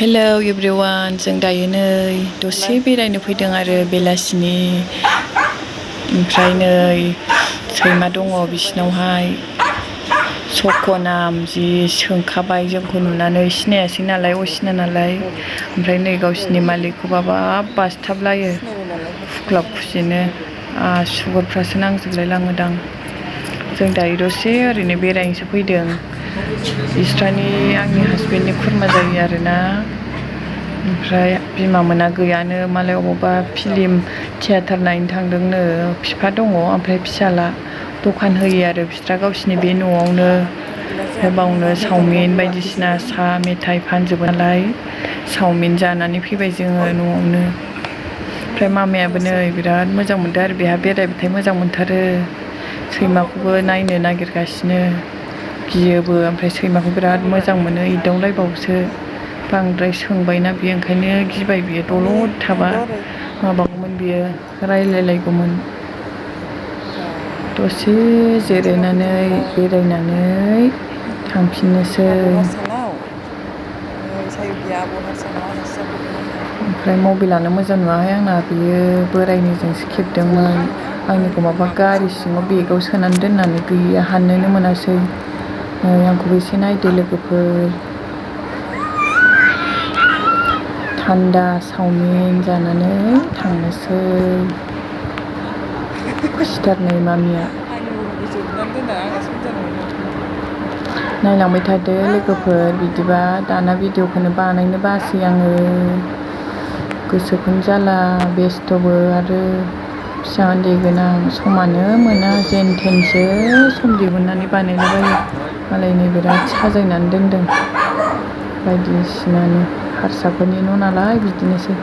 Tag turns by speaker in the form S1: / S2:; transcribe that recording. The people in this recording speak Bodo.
S1: हेलौ एभ्रिवान, जों दायो नै दसे बेरायनो फैदों आरो बेलासिनि। ओमफ्राय नै सैमा दङ बिसिनावहाय। सख'नाम जि सोंखाबाय जोंखौ नुनानै, सिनायासै नालाय असिना नालाय। ओमफ्राय नै गावसिनि मालिकखौ बाब बासथाबलायो खुख्लाब खुसिनो। आसुगुरफ्रासो नांजोबलाय लाङोदां। जों दायो दसे ओरैनो बेरायनोसो फैदों। बिस्रानि आंनि हासबेन्डनि खुरमा जायो आरोना। ओमफ्राय बिमा मोना गैयानो, मालाय अबावबा फिल्म थियेटार नायनो थांदोंनो। बिफा दङ ओमफ्राय फिसाला दखान होयो आरो बिस्रा गावसिनि बे न'आवनो। ओमफ्राय बावनो चावमिन बायदिसिना साहा मेथाइ फानजोबो नालाय। चावमिन जानानै फैबाय जोङो न'आवनो। ओमफ्राय मामायाबो नै बिराद मोजां मोनदों आरो बेहा बेरायबाथाय मोजां मोनथारो। सैमाखौबो नायनो नागिरगासिनो, गियोबो। ओमफ्राय सैमाखौ बिराद मोजां मोनो, एदावलायबावोसो। बांद्राय सोंबायना बियो, ओंखायनो गिबाय बियो। दलद थाबा माबागौमोन बियो, रायलायलायगौमोन। दसे जिरायनानै बेरायनानै थांफिननोसै। ओमफ्राय मबाइलानो मोजां नुवाहाय आंना, बियो बोरायनिजोंसो खेबदोंमोन। आंनिखौ माबा गारि सिङाव बेगाव सोनानै दोननानै गैया, हाननोनो मोनासै। आंखौबो एसे नायदो लोगोफोर। थान्दा चावमिन जानानै थांनोसै। खुसिथार नै मामिया। नायलांबाय थादो लोगोफोर, बिदिबा दाना भिडिअखौनो बानायनो बासै आङो। गोसोखौनो जाला, बेस्थ'बो आरो फिसा उन्दै गोनां, समानो मोना। जेन थेनसो सम दिहुननानै बानायलाबायो। मालायनो बिराद साजायनानै दोनदों बायदिसिनानो। हारसाफोरनि न' नालाय बिदिनोसै।